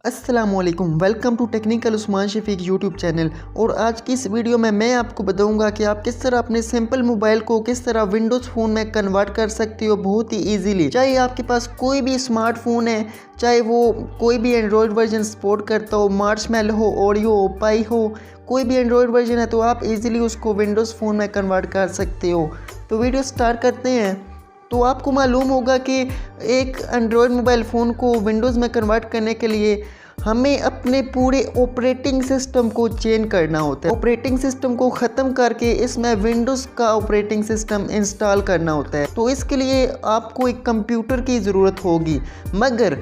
अस्सलामुअलैकुम, welcome to technical Usman Shafiq YouTube channel. और आज की इस वीडियो में मैं आपको बताऊंगा कि आप किस तरह अपने सिंपल मोबाइल को किस तरह विंडोज़ फ़ोन में कन्वर्ट कर सकते हो बहुत ही इजीली। चाहे आपके पास कोई भी स्मार्टफोन है, चाहे वो कोई भी एंड्रॉयड वर्जन सपोर्ट करता हो, मार्शमैलो हो, ओरियो हो, पाई हो, कोई भी एंड्रॉयड वर्जन है तो आप इजीली उसको विंडोज़ फ़ोन में कन्वर्ट कर सकते हो। तो वीडियो स्टार्ट करते हैं। तो आपको मालूम होगा कि एक एंड्रॉयड मोबाइल फ़ोन को विंडोज़ में कन्वर्ट करने के लिए हमें अपने पूरे ऑपरेटिंग सिस्टम को चेंज करना होता है। ऑपरेटिंग सिस्टम को ख़त्म करके इसमें विंडोज़ का ऑपरेटिंग सिस्टम इंस्टॉल करना होता है। तो इसके लिए आपको एक कंप्यूटर की ज़रूरत होगी, मगर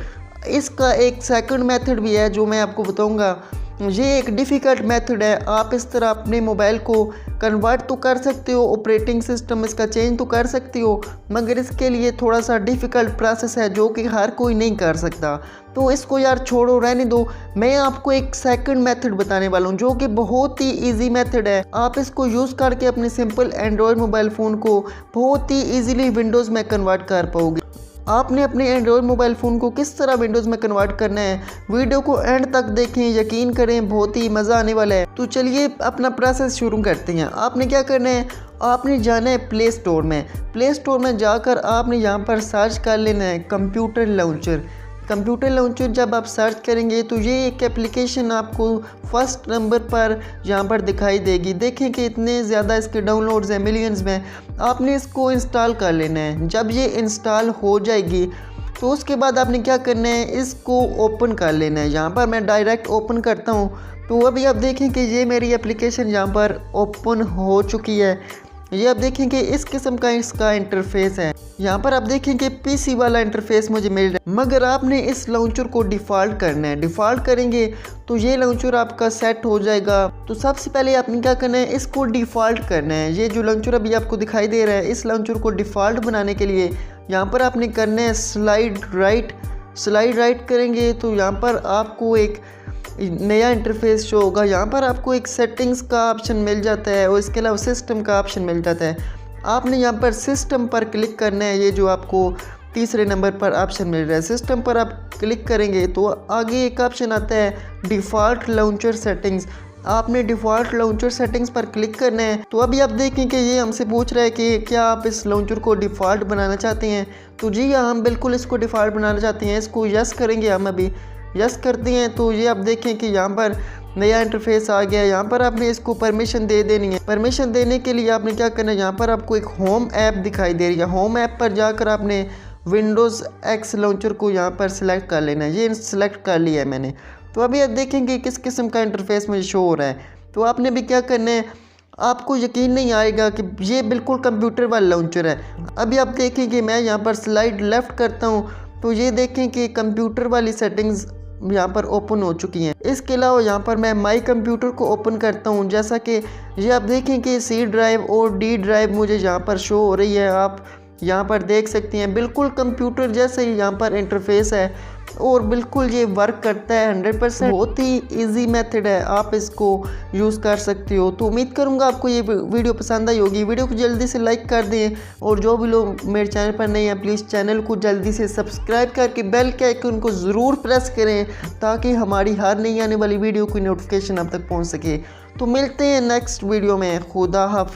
इसका एक सेकंड मेथड भी है जो मैं आपको बताऊंगा। ये एक डिफ़िकल्ट मेथड है। आप इस तरह अपने मोबाइल को कन्वर्ट तो कर सकते हो, ऑपरेटिंग सिस्टम इसका चेंज तो कर सकते हो, मगर इसके लिए थोड़ा सा डिफ़िकल्ट प्रोसेस है जो कि हर कोई नहीं कर सकता। तो इसको यार छोड़ो, रहने दो। मैं आपको एक सेकंड मेथड बताने वाला हूँ जो कि बहुत ही इजी मेथड है। आप इसको यूज़ करके अपने सिंपल एंड्रॉयड मोबाइल फ़ोन को बहुत ही ईजिली विंडोज़ में कन्वर्ट कर पाओगे। आपने अपने एंड्रॉयड मोबाइल फ़ोन को किस तरह विंडोज़ में कन्वर्ट करना है, वीडियो को एंड तक देखें, यकीन करें बहुत ही मज़ा आने वाला है। तो चलिए अपना प्रोसेस शुरू करते हैं। आपने क्या करना है, आपने जाना है प्ले स्टोर में। प्ले स्टोर में जाकर आपने यहाँ पर सर्च कर लेना है कंप्यूटर लॉन्चर। कंप्यूटर लॉन्चर जब आप सर्च करेंगे तो ये एक एप्लीकेशन आपको फर्स्ट नंबर पर यहाँ पर दिखाई देगी। देखें कि इतने ज़्यादा इसके डाउनलोड्स हैं, मिलियंस में। आपने इसको इंस्टॉल कर लेना है। जब ये इंस्टॉल हो जाएगी तो उसके बाद आपने क्या करना है, इसको ओपन कर लेना है। यहाँ पर मैं डायरेक्ट ओपन करता हूँ तो अभी आप देखें कि ये मेरी एप्लीकेशन यहाँ पर ओपन हो चुकी है। ये आप देखें कि इस किस्म का इसका इंटरफेस है। यहाँ पर आप देखें कि पीसी वाला इंटरफेस मुझे मिल रहा है, मगर आपने इस लॉन्चर को डिफ़ॉल्ट करना है। डिफ़ॉल्ट करेंगे तो ये लॉन्चर आपका सेट हो जाएगा। तो सबसे पहले आपने क्या करना है, इसको डिफ़ॉल्ट करना है। ये जो लॉन्चर अभी आपको दिखाई दे रहा है, इस लॉन्चर को डिफ़ॉल्ट बनाने के लिए यहाँ पर आपने करना है स्लाइड राइट करेंगे तो यहाँ पर आपको एक नया इंटरफेस शो होगा। यहाँ पर आपको एक सेटिंग्स का ऑप्शन मिल जाता है और इसके अलावा सिस्टम का ऑप्शन मिल जाता है। आपने यहाँ पर सिस्टम पर क्लिक करना है। ये जो आपको तीसरे नंबर पर ऑप्शन मिल रहा है, सिस्टम पर आप क्लिक करेंगे तो आगे एक ऑप्शन आता है डिफ़ॉल्ट लॉन्चर सेटिंग्स। आपने डिफ़ॉल्ट लॉन्चर सेटिंग्स पर क्लिक करना है। तो अभी आप देखें कि ये हमसे पूछ रहा है कि क्या आप इस लॉन्चर को डिफ़ॉल्ट बनाना चाहते हैं। तो जी हाँ, हम बिल्कुल इसको डिफ़ॉल्ट बनाना चाहते हैं। इसको यस करेंगे। हम अभी यस करते हैं तो ये आप देखें कि यहाँ पर नया इंटरफेस आ गया है। यहाँ पर आपने इसको परमिशन दे देनी है। परमिशन देने के लिए आपने क्या करना है, यहाँ पर आपको एक होम ऐप दिखाई दे रही है। होम ऐप पर जाकर आपने विंडोज़ एक्स लॉन्चर को यहाँ पर सिलेक्ट कर लेना है। ये सिलेक्ट कर लिया है मैंने। तो अभी आप देखेंगे किस किस्म का इंटरफेस मुझे शो हो रहा है। तो आपने भी क्या करना है, आपको यकीन नहीं आएगा कि ये बिल्कुल कंप्यूटर वाला लॉन्चर है। अभी आप देखें कि मैं यहाँ पर स्लाइड लेफ़्ट करता हूँ तो ये देखें कि कंप्यूटर वाली सेटिंग्स यहाँ पर ओपन हो चुकी हैं। इसके अलावा यहाँ पर मैं माई कंप्यूटर को ओपन करता हूँ। जैसा कि ये आप देखें कि सी ड्राइव और डी ड्राइव मुझे यहाँ पर शो हो रही है। आप यहाँ पर देख सकते हैं बिल्कुल कंप्यूटर जैसे ही यहाँ पर इंटरफेस है और बिल्कुल ये वर्क करता है 100%। बहुत ही इजी मेथड है, आप इसको यूज़ कर सकते हो। तो उम्मीद करूँगा आपको ये वीडियो पसंद आई होगी। वीडियो को जल्दी से लाइक कर दें और जो भी लोग मेरे चैनल पर नए हैं प्लीज़ चैनल को जल्दी से सब्सक्राइब करके बेल के आइकन को ज़रूर प्रेस करें ताकि हमारी हर नई आने वाली वीडियो की नोटिफिकेशन आप तक पहुँच सके। तो मिलते हैं नेक्स्ट वीडियो में। खुदा हाफिज़।